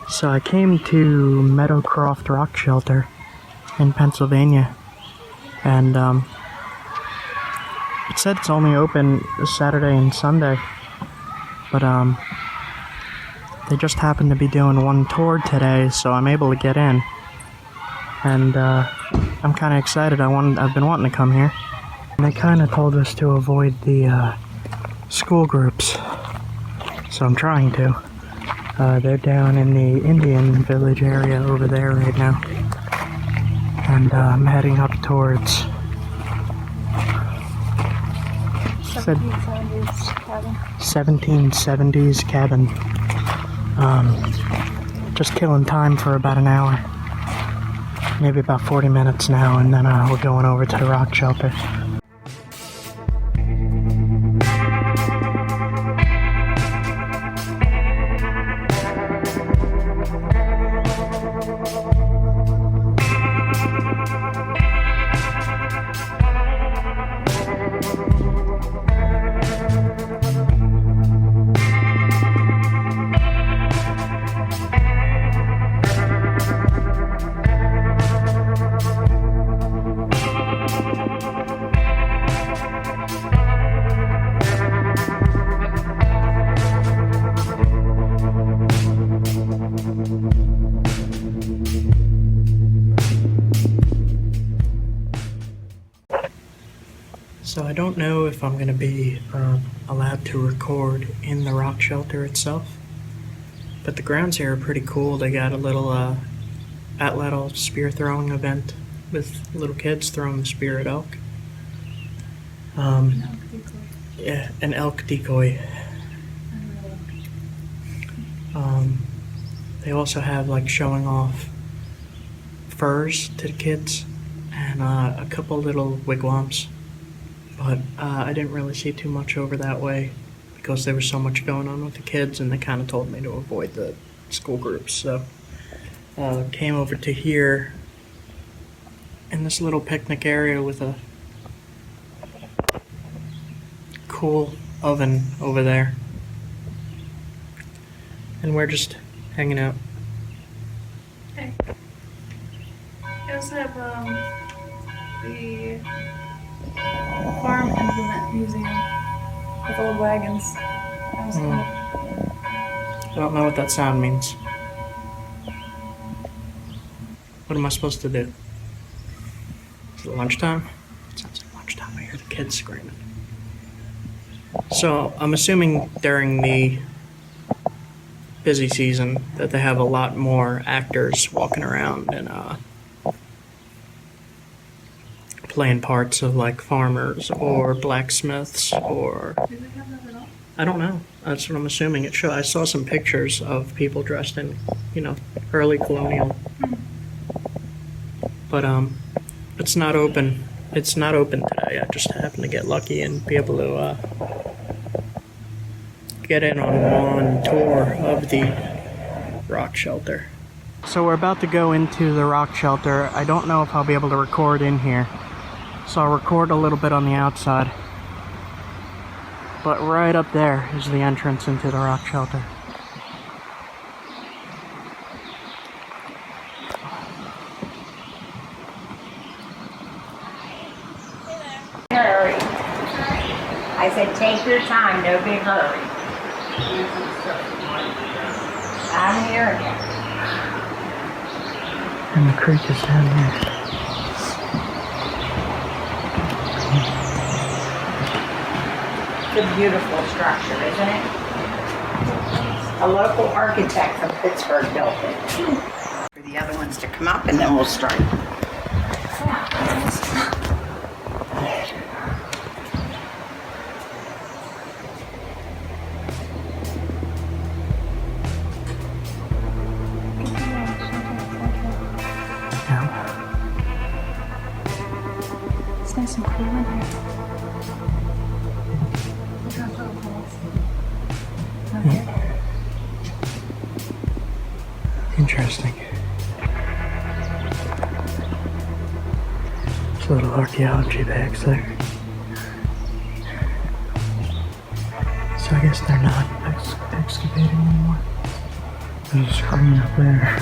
So I came to MeadowCroft Rockshelter in Pennsylvania, and it said it's only open Saturday and Sunday, but they just happened to be doing one tour today, so I'm able to get in, and I'm kind of excited. I've been wanting to come here, and they kind of told us to avoid the school groups, so I'm trying to. They're down in the Indian village area over there right now, and I'm heading up towards 1770s cabin. Just killing time for about an hour, maybe about 40 minutes now, and then we're going over to the Rockshelter. So I don't know if I'm going to be allowed to record in the Rockshelter itself, but the grounds here are pretty cool. They got a little atlatl spear throwing event with little kids throwing the spear at elk. Yeah, an elk decoy. They also have like showing off furs to the kids and a couple little wigwams. But I didn't really see too much over that way because there was so much going on with the kids, and they kind of told me to avoid the school groups. So came over to here in this little picnic area with a cool oven over there. And we're just hanging out. Hey. We also have the farm implement museum with old wagons. That was cool. I don't know what that sound means. What am I supposed to do? Is it lunchtime? It sounds like lunchtime. I hear the kids screaming. So I'm assuming during the busy season that they have a lot more actors walking around and playing parts of like farmers or blacksmiths or... Do they have that at all? I don't know. That's what I'm assuming it should. I saw some pictures of people dressed in, early colonial. But it's not open. It's not open today. I just happened to get lucky and be able to get in on one tour of the Rockshelter. So we're about to go into the Rockshelter. I don't know if I'll be able to record in here, so I'll record a little bit on the outside. But right up there is the entrance into the Rockshelter. Hurry. I said take your time, no big hurry. I'm hearing you. And the creek is down here. It's a beautiful structure, isn't it? A local architect from Pittsburgh built it. For the other ones to come up and then we'll start. It's nice and cool in here. Interesting. There's little archaeology bags there. So I guess they're not excavating anymore. There's a screen up there.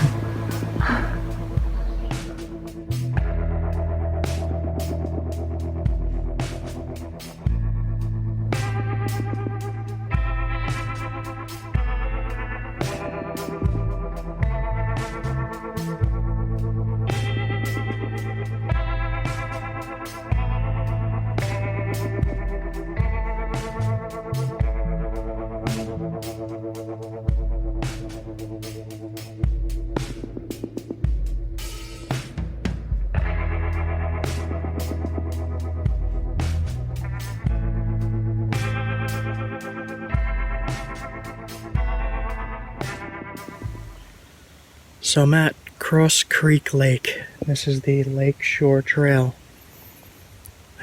So I'm at Cross Creek Lake. This is the Lake Shore Trail.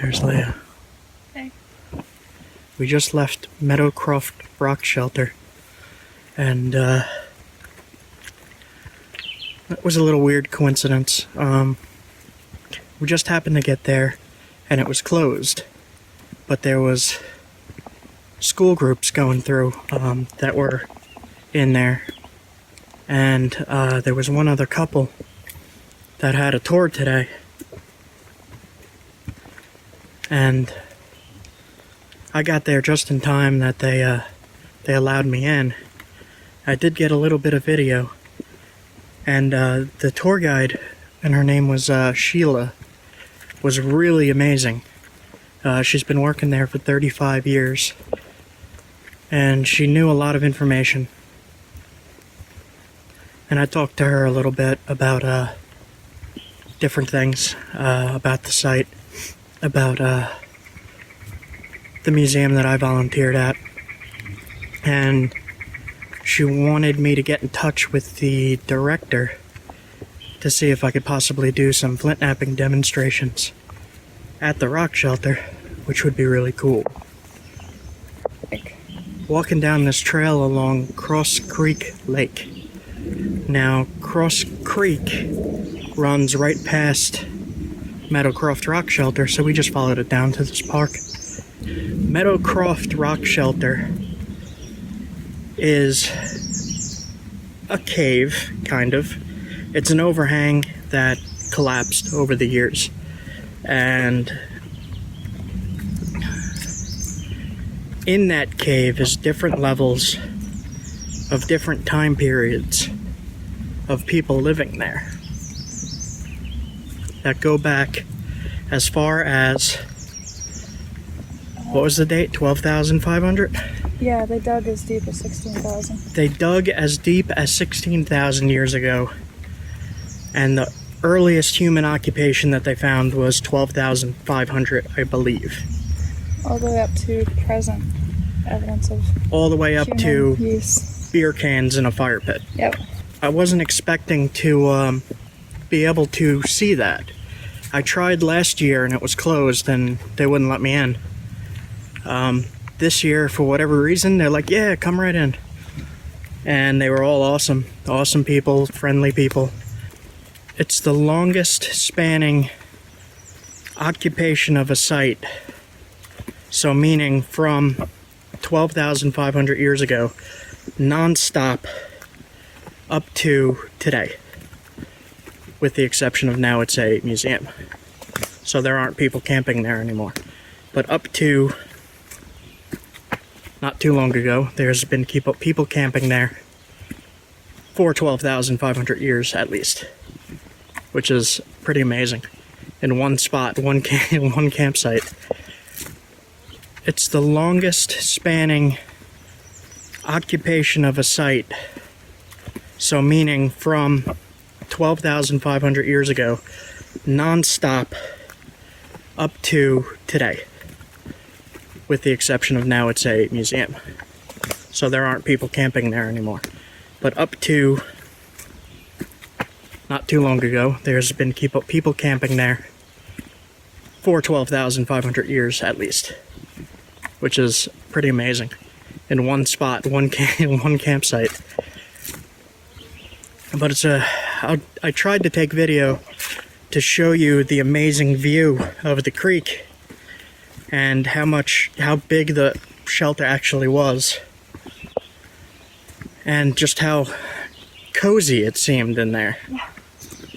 There's Leia. Hey. We just left MeadowCroft Rockshelter, and that was a little weird coincidence. We just happened to get there, and it was closed, but there was school groups going through that were in there. And there was one other couple that had a tour today. And I got there just in time that they allowed me in. I did get a little bit of video. And the tour guide, and her name was Sheila, was really amazing. She's been working there for 35 years. And she knew a lot of information. And I talked to her a little bit about different things, about the site, about the museum that I volunteered at. And she wanted me to get in touch with the director to see if I could possibly do some flint knapping demonstrations at the Rockshelter, which would be really cool. Walking down this trail along Cross Creek Lake. Now, Cross Creek runs right past MeadowCroft Rockshelter, so we just followed it down to this park. MeadowCroft Rockshelter is a cave, kind of. It's an overhang that collapsed over the years. And in that cave is different levels of different time periods of people living there that go back as far as, what was the date? 12,500? Yeah, they dug as deep as 16,000. They dug as deep as 16,000 years ago, and the earliest human occupation that they found was 12,500, I believe. All the way up to present evidence of all the way up to use. Beer cans in a fire pit. Yep. I wasn't expecting to be able to see that. I tried last year and it was closed and they wouldn't let me in. This year, for whatever reason, they're like, yeah, come right in. And they were all awesome. Awesome people, friendly people. It's the longest spanning occupation of a site. So meaning from 12,500 years ago, non-stop, up to today, with the exception of now it's a museum, so there aren't people camping there anymore. But up to not too long ago, there's been people camping there for 12,500 years at least, which is pretty amazing. In one spot, one campsite. It's the longest spanning occupation of a site. So meaning from 12,500 years ago, non-stop, up to today. With the exception of now it's a museum. So there aren't people camping there anymore. But up to not too long ago, there's been people camping there for 12,500 years at least. Which is pretty amazing. In one spot, one campsite. But it's I tried to take video to show you the amazing view of the creek and how big the shelter actually was. And just how cozy it seemed in there. Yeah.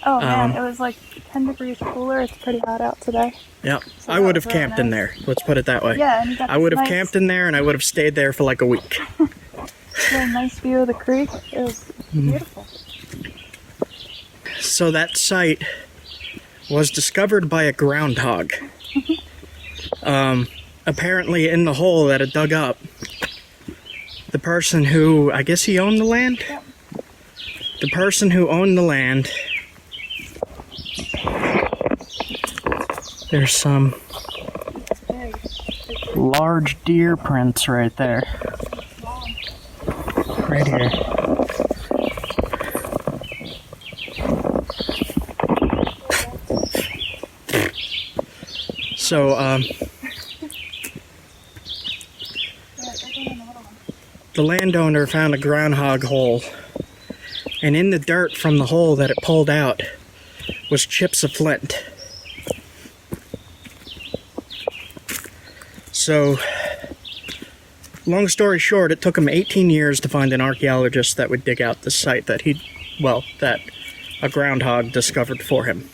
Oh man, it was like 10 degrees cooler. It's pretty hot out today. Yep. So I would have that was really camped in there. Let's put it that way. Yeah, and you got I would have nice, camped in there and I would have stayed there for like a week. really nice view of the creek. It was beautiful. So that site was discovered by a groundhog. Apparently in the hole that it dug up, the person who, I guess he owned the land? Yep. The person who owned the land, there's some large deer prints right there. Right here. So, the landowner found a groundhog hole, and in the dirt from the hole that it pulled out was chips of flint. So, long story short, it took him 18 years to find an archaeologist that would dig out the site that that a groundhog discovered for him.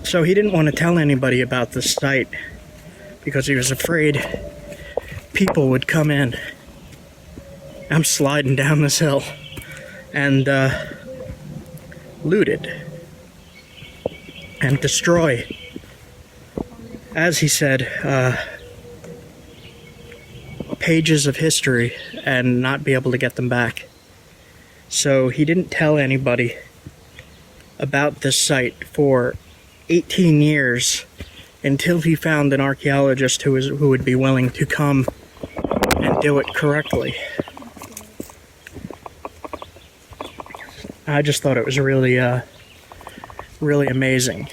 So he didn't want to tell anybody about this site because he was afraid people would come in. I'm sliding down this hill and loot it and destroy, as he said, pages of history and not be able to get them back. So he didn't tell anybody about this site for 18 years until he found an archaeologist who would be willing to come and do it correctly. I just thought it was really really amazing.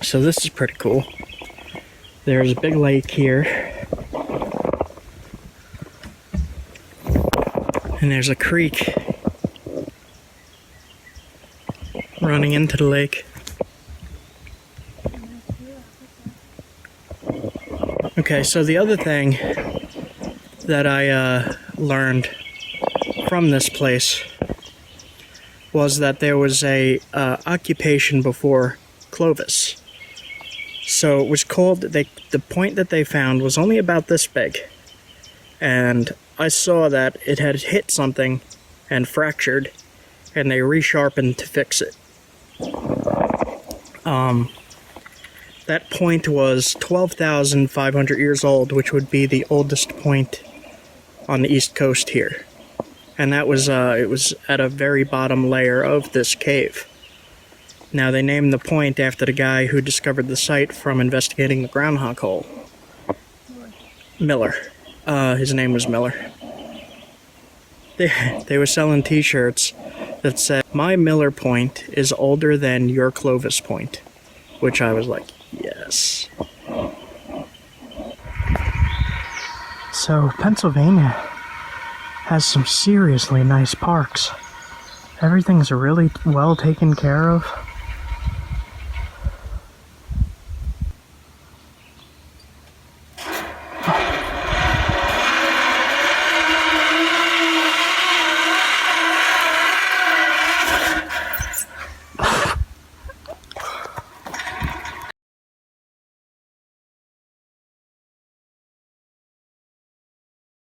So this is pretty cool. There's a big lake here. And there's a creek running into the lake. Okay, so the other thing that I learned from this place was that there was a occupation before Clovis. So it was called, the point that they found was only about this big. And I saw that it had hit something and fractured, and they resharpened to fix it. That point was 12,500 years old, which would be the oldest point on the east coast here. And that was, it was at a very bottom layer of this cave. Now they named the point after the guy who discovered the site from investigating the groundhog hole. Miller. His name was Miller. They were selling t-shirts that said, "My Miller point is older than your Clovis point," which I was like, yes. So Pennsylvania has some seriously nice parks. Everything's really well taken care of.